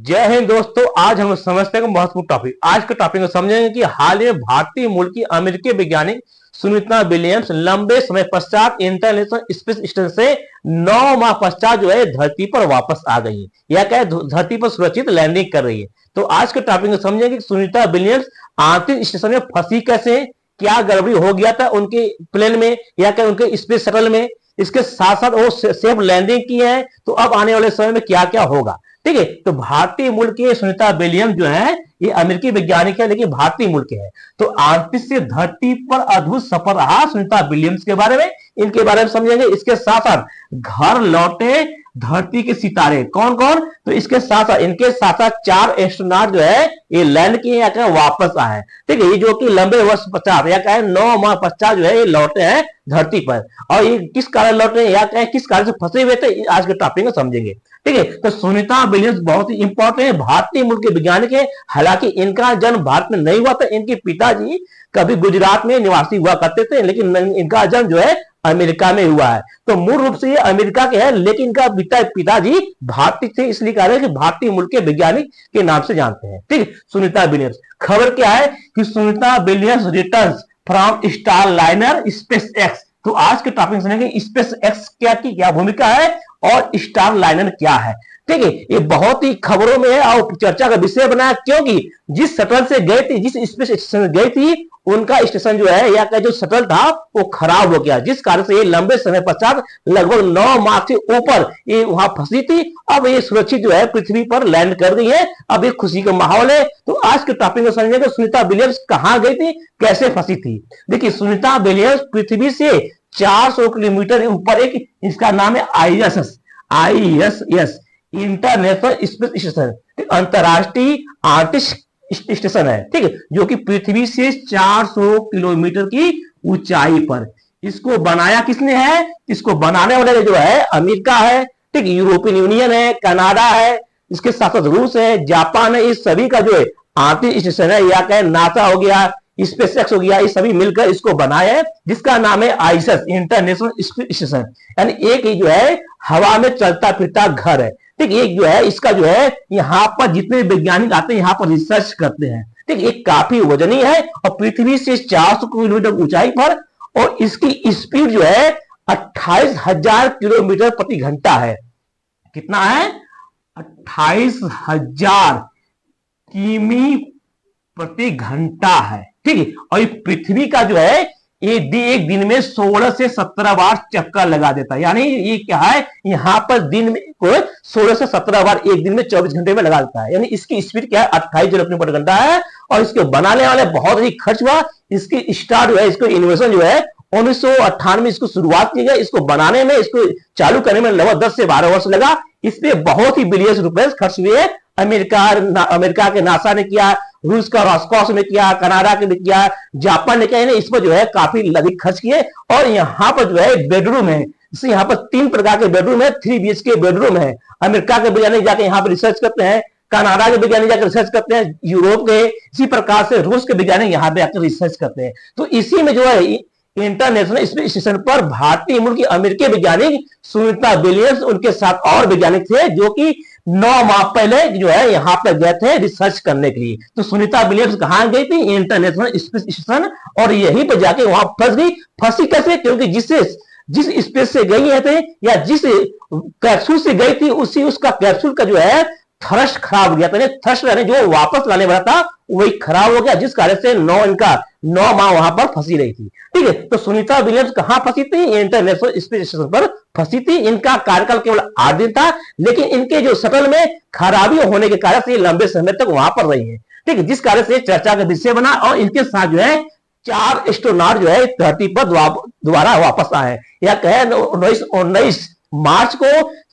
जय हिंद दोस्तों। आज हम समझते हैं महत्वपूर्ण टॉपिक। आज के टॉपिक में समझेंगे कि हाल में भारतीय मूल की अमेरिकी वैज्ञानिक सुनीता विलियम्स लंबे समय पश्चात इंटरनेशनल स्पेस स्टेशन से 9 माह पश्चात धरती पर वापस आ गई है, या क्या धरती पर सुरक्षित लैंडिंग कर रही है। तो आज के टॉपिक में समझेंगे कि सुनीता विलियम्स अंतरिक्ष स्टेशन में फंसी कैसे, क्या गड़बड़ी हो गया था उनके प्लेन में या क्या उनके स्पेस शटल में, इसके साथ साथ वो सेफ लैंडिंग की है, तो अब आने वाले समय में क्या क्या होगा। ठीक है, तो भारतीय मूल के सुनीता विलियम्स जो है ये अमेरिकी वैज्ञानिक है लेकिन भारतीय मूल के हैं। तो अंतरिक्ष से धरती पर अद्भुत सफर रहा सुनीता विलियम्स के बारे में, इनके बारे में समझेंगे। इसके साथ साथ घर लौटे धरती के सितारे कौन कौन, तो इसके साथ साथ इनके साथ साथ 4 एस्ट्रोनॉट जो है ये लैंड किए या वापस आए। ठीक है, ये जो कि लंबे वर्ष पश्चात या कहे 9 माह पश्चात जो है ये लौटे हैं धरती पर, और ये किस कारण लौटे या कहे किस कारण से फंसे हुए थे, आज के टॉपिक में समझेंगे। ठीक है, तो सुनीता विलियम्स बहुत ही इंपॉर्टेंट है, भारतीय मूल के वैज्ञानिक है। हालांकि इनका जन्म भारत में नहीं हुआ था, इनके पिताजी कभी गुजरात में निवासी हुआ करते थे, लेकिन इनका जन्म जो है अमेरिका में हुआ है। तो मूल रूप से ये अमेरिका के हैं, लेकिन इनका पिताजी भारतीय थे, इसलिए कह रहे हैं कि भारतीय मूल के वैज्ञानिक के नाम से जानते हैं। ठीक है, सुनीता विलियम्स। खबर क्या है कि Sunita Williams returns from star liner space x. तो आज के टॉपिक सुनेंगे स्पेस एक्स क्या की क्या भूमिका है और स्टार लाइनर क्या है। ठीक है, ये बहुत ही खबरों में है और चर्चा का विषय बना, क्योंकि जिस शटल से गए थे, जिस स्पेस स्टेशन से गई थी, उनका स्टेशन जो है या का जो शटल था वो खराब हो गया, जिस कारण से ये लंबे समय पश्चात लगभग 9 माह से ऊपर ये वहां फंसी थी। अब ये सुरक्षित जो है पृथ्वी पर लैंड कर गई है। अब एक खुशी का माहौल है। तो आज के टॉपिक में समझेंगे सुनीता विलियम्स कहां गई थी, कैसे फंसी थी। देखिए, सुनीता विलियम्स पृथ्वी से 400 किलोमीटर ऊपर एक, इसका नाम है ISS इंटरनेशनल स्पेस स्टेशन, अंतरराष्ट्रीय अंतरिक्ष स्टेशन है। ठीक है, जो कि पृथ्वी से 400 किलोमीटर की ऊंचाई पर। इसको बनाया किसने है, इसको बनाने वाले जो है अमेरिका है, ठीक, यूरोपियन यूनियन है, कनाडा है, इसके साथ साथ रूस है, जापान है। इस सभी का जो है अंतरिक्ष स्टेशन है, या कहे नासा हो गया, स्पेस एक्स हो गया, ये सभी मिलकर इसको बनाया है, जिसका नाम है ISS इंटरनेशनल स्पेस स्टेशन। यानी एक ही जो है हवा में चलता फिरता घर है। ठीक, एक जो है इसका जो है यहाँ पर जितने वैज्ञानिक आते हैं यहाँ पर रिसर्च करते हैं। ठीक, ये काफी वजनी है और पृथ्वी से 400 किलोमीटर ऊंचाई पर, और इसकी स्पीड जो है 28,000 किलोमीटर प्रति घंटा है। कितना है, 28,000 किमी प्रति घंटा है। ठीक है, और ये पृथ्वी का जो है ये एक दिन में 16 से 17 बार चक्कर लगा देता है। यानी ये क्या है, यहाँ पर दिन में को 16 से 17 बार एक दिन में 24 घंटे में लगा देता है। यानी इसकी स्पीड क्या है, 28 किलोमीटर प्रति घंटा है। और इसके बनाने वाले बहुत ही खर्च हुआ। इसकी स्टार्ट जो है, इसको इन्वेंशन जो है 1998 में इसको शुरुआत की गई। इसको बनाने में, इसको चालू करने में लगभग 10 से 12 वर्ष लगा। इसमें बहुत ही बिलियन रुपए खर्च हुए। अमेरिका के नासा ने किया, रूस का रॉसकॉस ने किया, कनाडा ने किया, जापान ने किया। इस पर जो है काफी अधिक खर्च किए। और यहाँ पर जो है बेडरूम है, इससे यहाँ पर 3 प्रकार के बेडरूम है, 3 BHK बेडरूम है। अमेरिका के वैज्ञानिक जाके यहाँ पर रिसर्च करते हैं, कनाडा के वैज्ञानिक जाकर रिसर्च करते हैं, यूरोप के, इसी प्रकार से रूस के वैज्ञानिक यहाँ पे आकर रिसर्च करते हैं। तो इसी में जो है इंटरनेशनल स्पेस स्टेशन पर भारतीय मूल की अमेरिकी वैज्ञानिक सुनीता विलियम्स, उनके साथ और वैज्ञानिक थे जो कि 9 माह पहले जो है यहाँ पर गए थे रिसर्च करने के लिए। तो सुनीता विलियम्स कहां गई थी, इंटरनेशनल स्पेस स्टेशन, और यहीं पर जाके वहां फंस गई। फंसी कैसे, क्योंकि जिस स्पेस से गई थे या जिस कैप्सूल से गई थी, उसका कैप्सूल का जो है थ्रस्ट खराब हो गया था। थ्रस्ट यानी जो वापस लाने वाला था वही खराब हो गया, जिस कारण से 9 माह वहां पर फंसी रही थी। ठीक है, तो सुनीता विलियम्स कहां फंसी थी, इंटरनेशनल स्पेस स्टेशन पर फंसी थी। इनका कार्यकाल केवल 8 दिन था, लेकिन इनके जो शटल में खराबी होने के कारण से लंबे समय तक वहां पर रही है। ठीक है, जिस कारण से चर्चा का विषय बना। और इनके साथ जो है 4 एस्ट्रोनॉट जो है धरती पर दोबारा वापस आए, या कहे 19 मार्च को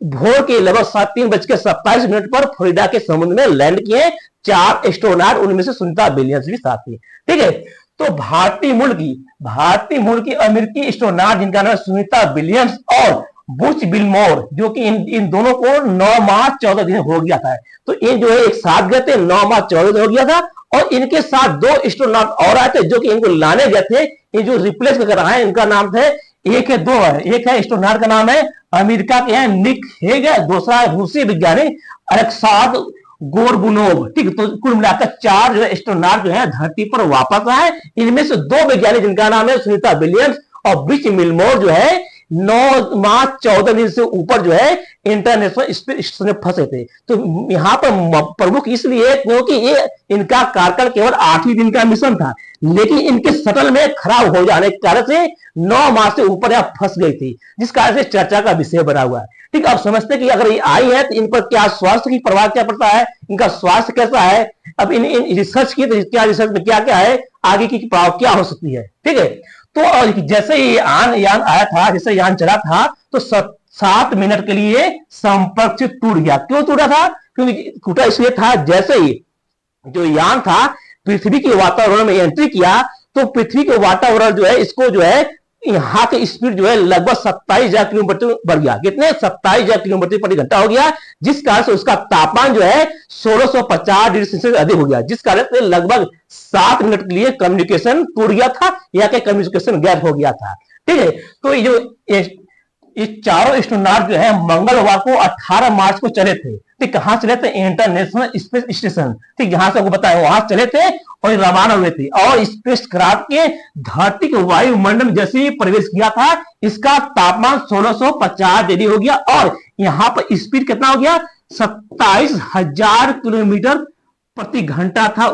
भोर के लगभग 3:27 पर फ्लोरिडा के समुद्र में लैंड किए 4 एस्ट्रोनॉट, उनमें से सुनीता विलियम्स भी साथ थी। ठीक है, तो भारतीय मूल की अमेरिकी एस्ट्रोनॉट जिनका नाम सुनीता विलियम्स और बुच विल्मोर, जो कि इन दोनों को 9 माह 14 दिन हो गया था। तो ये जो है एक साथ गए थे, 9 माह 14 दिन हो गया था। और इनके साथ 2 एस्ट्रोनॉट और आए थे जो कि इनको लाने गए थे। ये जो रिप्लेस कर रहा है, इनका नाम थे, एक है 2 है। एक है एस्ट्रोनॉट का नाम है अमेरिका के हैं निक हेग, दूसरा है रूसी वैज्ञानिक अलेक्सांद्र गोरबुनोव, ठीक है। तो कुल मिलाकर 4 जो है एस्ट्रोनॉट जो है धरती पर वापस आए। इनमें से 2 वैज्ञानिक जिनका नाम है सुनीता विलियम्स और ब्रिच मिलमोर जो है 9 मार्च 14 दिन से ऊपर जो है इंटरनेशनल स्पेस स्टेशन में फंसे थे। तो यहाँ पर प्रमुख इसलिए क्योंकि ये इनका कार्यकाल केवल 8 ही दिन का मिशन था, लेकिन इनके शटल में खराब हो जाने के कारण से 9 मार्च से ऊपर यहाँ फंस गई थी, जिस कारण से चर्चा का विषय बना हुआ है। ठीक, अब समझते हैं कि अगर ये आई है तो इन पर क्या स्वास्थ्य की प्रभाव क्या पड़ता है, इनका स्वास्थ्य कैसा है। अब इन रिसर्च की तो क्या रिसर्च में क्या क्या है, आगे की प्रभाव क्या हो सकती है। ठीक है, तो जैसे ये यान आया था, जैसे यान चला था तो 7 मिनट के लिए संपर्क से टूट गया। क्यों टूटा था, क्योंकि टूटा इसलिए था जैसे ही जो यान था पृथ्वी के वातावरण में एंट्री किया तो पृथ्वी के वातावरण जो है इसको जो है यहाँ की स्पीड जो है लगभग 27,000 किलोमीटर बढ़ गया। कितने, 27,000 किलोमीटर प्रति घंटा हो गया, जिस कारण से उसका तापमान जो है 1650 डिग्री सेल्सियस अधिक हो गया, जिस कारण से लगभग 7 मिनट के लिए कम्युनिकेशन टूट गया था या कि कम्युनिकेशन गैप हो गया था। ठीक है, तो ये चारों एस्ट्रोनॉट जो है मंगलवार को 18 मार्च को चले थे। ठीक, कहां चले थे, इंटरनेशनल स्पेस स्टेशन, ठीक, जहां से आपको बताया वहां चले थे और रवाना हुए थे। और स्पेस क्राफ्ट के धरती के वायुमंडल में जैसे ही प्रवेश किया था इसका तापमान 1650 डिग्री हो गया और यहाँ पर स्पीड कितना हो गया, 27,000 किलोमीटर प्रति घंटा था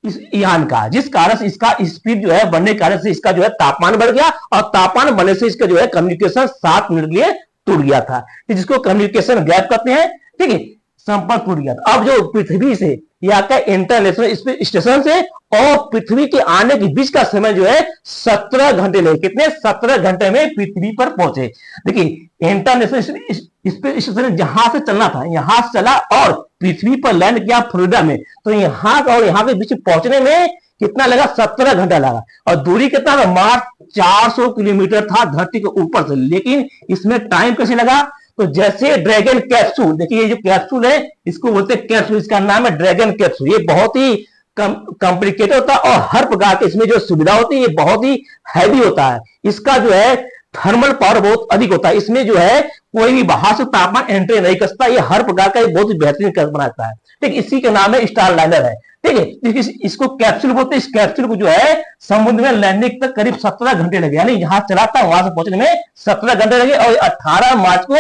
इस यान का, जिस कारण से इसका स्पीड जो है बढ़ने के कारण से इसका जो है तापमान बढ़ गया और तापमान बढ़ने से इसका जो है कम्युनिकेशन 7 मिनट के लिए टूट गया था, जिसको कम्युनिकेशन गैप कहते हैं। ठीक है, संपर्क टूट गया था। अब जो पृथ्वी से या का इंटरनेशनल स्पेस स्टेशन से और पृथ्वी के आने के बीच का समय जो है 17 घंटे लगे। कितने, 17 घंटे में पृथ्वी पर पहुंचे। देखिए इंटरनेशनल स्पेस स्टेशन जहां से चलना था यहां से चला और पृथ्वी पर लैंड किया फ्लोरिडा में, तो यहां का और यहां के बीच पहुंचने में कितना लगा, 17 घंटा लगा। और दूरी कितना था, मात्र 400 किलोमीटर था धरती के ऊपर से, लेकिन इसमें टाइम कैसे लगा, तो जैसे ड्रैगन कैप्सूल, देखिए ये जो कैप्सूल है इसको बोलते हैं कैप्सूल, इसका नाम है ड्रैगन कैप्सूल। ये बहुत ही कॉम्प्लिकेटेड होता है और हर प्रकार के इसमें जो सुविधा होती है ये बहुत ही हैवी होता है। इसका जो है थर्मल पावर बहुत अधिक होता है, इसमें जो है कोई भी बाहर से तापमान एंट्री नहीं कर सकता। ये हर प्रकार का बहुत ही बेहतरीन बनाता है। ठीक, इसी का नाम है स्टार लाइनर है। ठीक है, इसको कैप्सूल बोलते हैं। इस कैप्सूल को जो है समुद्र में लैंडिंग तक करीब 17 घंटे लगे, यानी जहां चला था वहां से पहुंचने में 17 घंटे लगे। और 18 मार्च को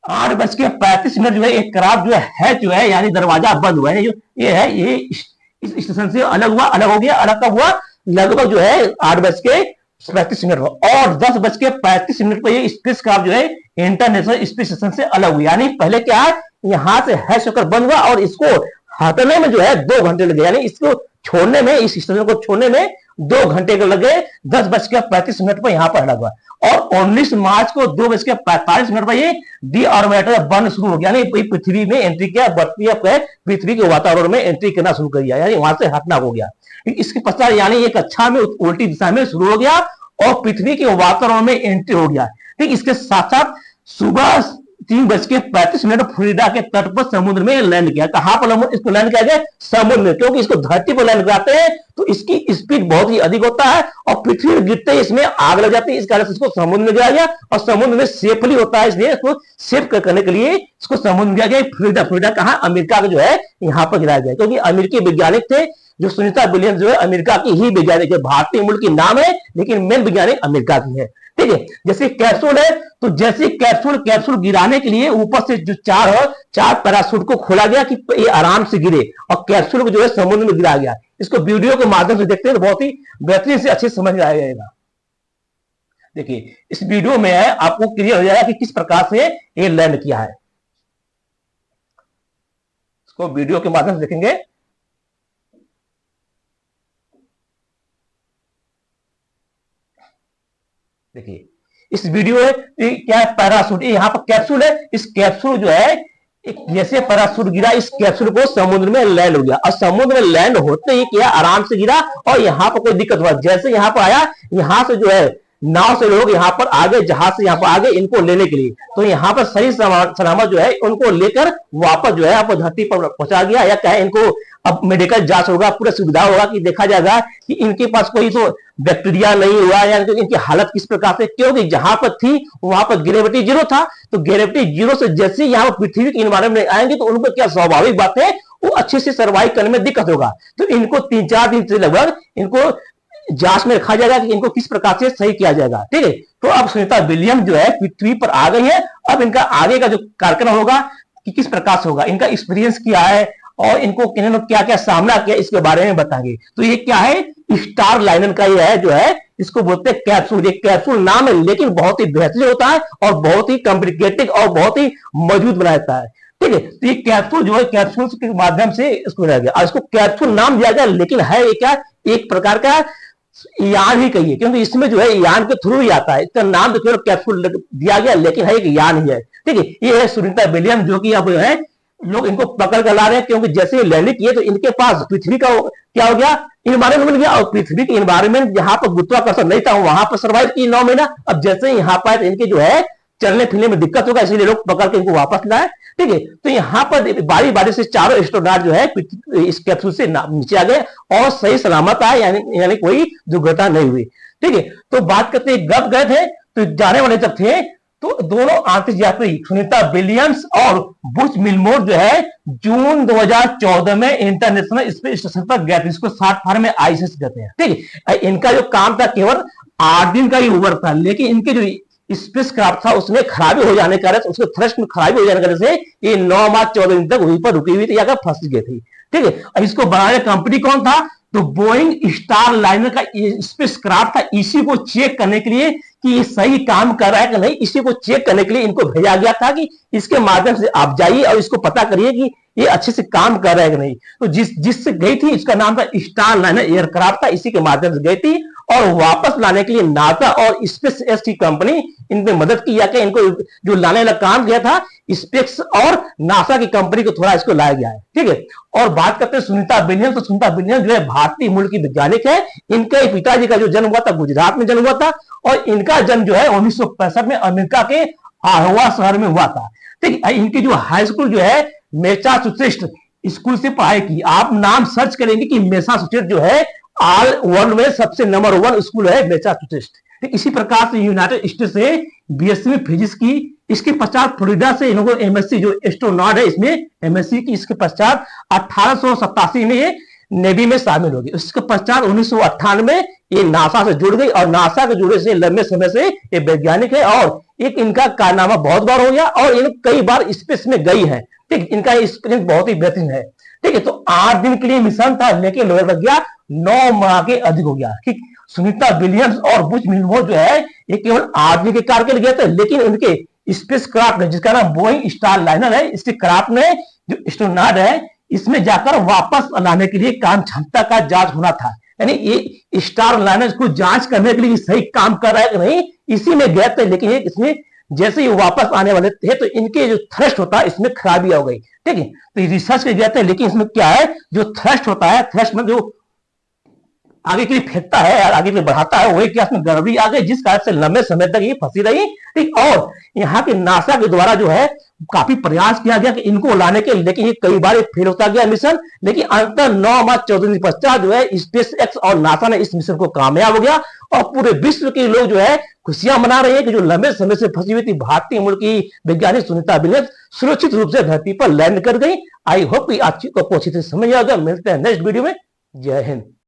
8:35 जो है एक क्राफ्ट जो है यानी दरवाजा बंद हुआ है। ये है ये इस स्टेशन से अलग हुआ, अलग हो गया। अलग कब हुआ, लगभग जो है 8:35 और 10:35 पर ये स्पेस क्राफ्ट जो है इंटरनेशनल स्पेस स्टेशन से अलग हुआ। यानी पहले क्या है, यहां से हैश होकर बंद हुआ और इसको हटने में जो है 2 घंटे लगे, यानी इसको छोड़ने में, इस स्टेशन को छोड़ने में 2 घंटे के लगे। 10:35 पर यहां पर अलग हुआ और 19 मार्च को 2:45 पर ये डी ऑर्बिटर बनना शुरू हो गया, यानी पृथ्वी में एंट्री किया, पृथ्वी के वातावरण में एंट्री करना शुरू कर दिया, यानी वहां से हटना हो गया। इसके पश्चात यानी एक कक्षा में उल्टी दिशा में शुरू हो गया और पृथ्वी के वातावरण में एंट्री हो गया। ठीक, इसके साथ साथ सुबह 3:35 फ्लोरिडा के तट पर समुद्र में लैंड किया। कहां पर इसको लैंड किया गया, समुद्र में, क्योंकि इसको धरती पर लैंड कराते हैं तो इसकी स्पीड बहुत ही अधिक होता है और पृथ्वी में गिरते ही इसमें आग लग जाती है, इस कारण से इसको समुद्र में गिराया गया और समुद्र में सेफली होता है, इसलिए इसको सेफ करने के लिए इसको समुद्र में गिराया गया। फ्लोरिडा कहा, अमेरिका का जो है यहां पर गिराया गया, क्योंकि अमेरिकी वैज्ञानिक थे जो सुनीता विलियम्स जो है अमेरिका की ही वैज्ञानिक है, भारतीय मूल की नाम है लेकिन मेन वैज्ञानिक अमेरिका की है। ठीक है, जैसे कैप्सूल है तो जैसे कैप्सूल गिराने के लिए ऊपर से जो चार पैराशूट को खोला गया कि ये आराम से गिरे और कैप्सूल को जो है समुद्र में गिराया गया। इसको वीडियो के माध्यम से देखते हैं तो बहुत ही बेहतरीन से अच्छे समझ में आ जाएगा। देखिए इस वीडियो में आपको क्लियर हो जाएगा कि किस प्रकार से ये लैंड किया है। इसको वीडियो के माध्यम से देखेंगे। देखिए इस वीडियो में क्या है, पैराशूट, यहाँ पर कैप्सूल है। इस कैप्सूल जो है जैसे पैराशूट गिरा, इस कैप्सूल को समुद्र में लैंड हो गया और समुद्र में लैंड होते ही क्या, आराम से गिरा और यहाँ पर कोई दिक्कत हुआ। जैसे यहाँ पर आया, यहाँ से जो है नाव से लोग यहाँ पर आगे, जहाज से यहाँ पर आगे इनको लेने के लिए। तो यहाँ पर सही सलामत जो है उनको लेकर वापस जो है आप धरती पर पहुंचा गया, या क्या है इनको अब मेडिकल जांच होगा, पूरा सुविधा होगा कि देखा जाएगा कि इनके पास कोई तो बैक्टीरिया नहीं हुआ या इनकी हालत किस प्रकार से, क्योंकि जहां पर थी वहां पर ग्रेविटी जीरो था। तो ग्रेविटी जीरो से जैसे यहाँ पर पृथ्वी के इन्वायरमेंट में आएंगे तो उनको क्या स्वाभाविक बात है वो अच्छे से सर्वाइव करने में दिक्कत होगा। तो इनको 3-4 दिन से लगभग इनको जांच में रखा जाएगा कि इनको किस प्रकार से सही किया जाएगा। ठीक है, तो अब सुनीता विलियम जो है पृथ्वी पर आ गई है। अब इनका आगे का जो कार्यक्रम होगा कि किस प्रकार से होगा, इनका एक्सपीरियंस क्या है और इनको इन्होंने क्या क्या सामना किया इसके बारे में बताएंगे। तो ये क्या है, स्टार लाइनर का ये है जो है, इसको बोलते हैं कैप्सूल। ये कैप्सूल नाम है लेकिन बहुत ही बेहतरीन होता है और बहुत ही कॉम्प्लिकेटेड और बहुत ही मजबूत बनाता है। ठीक है, तो ये कैप्सूल जो है कैप्सूल के माध्यम से इसको बनाया गया और इसको कैप्सूल नाम दिया गया, लेकिन है ये क्या, एक प्रकार का यान ही कहिए, क्योंकि इसमें जो है यान के थ्रू ही आता है। इसका नाम तो केवल कैप्सूल दिया गया लेकिन है एक यान ही है। ठीक है, ये है सुनीता विलियम जो कि अब है लोग इनको पकड़ कर ला रहे हैं, क्योंकि जैसे लैंडिंग किए तो इनके पास पृथ्वी का क्या हो गया, इन्वायरमेंट मिल गया। और पृथ्वी के इन्वायरमेंट जहां पर गुरुत्वाकर्षण नहीं था वहां पर सर्वाइव की 9 महीना। अब जैसे यहाँ पर इनके जो है चलने फिरने में दिक्कत होगा, इसलिए लोग पकड़ के इनको वापस लाए। ठीक है, तो यहाँ पर बारी बारी से चारों एस्ट्रोनॉट जो है इस कैप्सूल से नीचे आ गए और सही सलामत आए, यानी कोई दुर्घटना नहीं हुई। ठीक है, तो बात करते हैं कब गए थे, तो जाने वाले जब थे तो दोनों अंतरिक्ष यात्री सुनीता विलियम्स और बुच विल्मोर जो है जून 2014 में इंटरनेशनल स्पेस स्टेशन पर गए थे। इसको शॉर्ट फॉर्म में आईएसएस कहते हैं। ठीक है, इनका जो काम था केवल 8 दिन का ही वर्क था, लेकिन इनके जो स्पेस क्राफ्ट था उसमें खराबी हो जाने के कारण, उसके थ्रस्ट में खराबी हो जाने के से ये 9 मार्च 14 दिन तक वहीं पर रुकी हुई थी या फंस गई थी। ठीक है, अब इसको बनाने कंपनी कौन था, तो बोइंग स्टार लाइनर का स्पेस क्राफ्ट था। इसी को चेक करने के लिए कि ये सही काम कर रहा है कि नहीं, इसी को चेक करने के लिए इनको भेजा गया था कि इसके माध्यम से आप जाइए और इसको पता करिए कि ये अच्छे से काम कर रहा है कि नहीं। तो जिससे गई थी इसका नाम था स्टार लाइनर एयरक्राफ्ट था, इसी के माध्यम से गई थी और वापस लाने के लिए नासा और स्पेस एक्स की कंपनी इनमें मदद की, या कि इनको जो लाने का काम किया था स्पेस और नासा की कंपनी को थोड़ा इसको लाया गया है। ठीक है, और बात करते हैं सुनीता विलियम्स। तो सुनीता विलियम्स जो है भारतीय मूल की वैज्ञानिक है। इनके पिताजी का जो जन्म हुआ था गुजरात में जन्म हुआ था और इनका जन्म जो है 1965 में अमेरिका के आहोवा शहर में हुआ था। ठीक है, इनकी जो हाई स्कूल जो है मैसाचुसेट्स स्कूल से पढ़ाई की। आप नाम सर्च करेंगे कि मैसाचुसेट्स जो है ऑल वर्ल्ड में सबसे नंबर 1 स्कूल है मैसाचुसेट्स। इसी प्रकार से यूनाइटेड स्टेट से बीएससी में फिजिक्स की, इसके पश्चात फ्लोरिडा से इन्होंने एमएससी जो एस्ट्रोनॉट है इसमें एमएससी की। इसके पश्चात 1887 में ये नेवी में शामिल हो गई। उसके पश्चात 1998 में ये नासा से जुड़ गई और नासा के जुड़े से लंबे समय से ये वैज्ञानिक है और एक इनका कारनामा बहुत बार हो गया और इन कई बार स्पेस में गई है। ठीक, इनका एक्सपीरियंस बहुत ही बेहतरीन है। ठीक है, तो 8 दिन के लिए मिशन था लेकिन लग गया 9 माह के अधिक हो गया। ठीक, सुनीता विलियम्स और बुच विल्मोर जो है ये केवल 8 दिन के कार्य के लिए गए थे, लेकिन उनके स्पेस क्राफ्ट जिसका नाम बोइंग स्टार लाइनर है, इसके क्राफ्ट में जो एस्ट्रोनॉट है इसमें जाकर वापस लाने के लिए काम क्षमता का जांच होना था। यानी ये स्टार लाइनर को जांच करने के लिए सही काम कर रहा है कि नहीं, इसी में गए थे। लेकिन इसमें जैसे ही वापस आने वाले थे तो इनके जो थ्रस्ट होता है इसमें खराबी हो गई। ठीक है, तो रिसर्च के गए थे, लेकिन इसमें क्या है जो थ्रस्ट होता है, थ्रस्ट में जो आगे के लिए फेंकता है और आगे के लिए बढ़ाता है, वही क्या इसमें गड़बड़ी आ गई जिस कारण से लंबे समय तक ये फंसी रही। ठीक, और यहाँ के नासा के द्वारा जो है काफी प्रयास किया गया कि इनको लाने के, लेकिन ये कई बार फेल होता गया मिशन। लेकिन अंतर 9 मार्च 14 दिन पश्चात जो है स्पेस एक्स और नासा ने इस मिशन को कामयाब हो गया और पूरे विश्व के लोग जो है खुशियां मना रहे हैं कि जो लंबे समय से फंसी हुई थी भारतीय मूल की वैज्ञानिक सुनीता विलियम्स सुरक्षित रूप से धरती पर लैंड कर गई। आई होप कि आपको अच्छी तरह समझ आ गया। मिलते हैं नेक्स्ट वीडियो में। जय हिंद।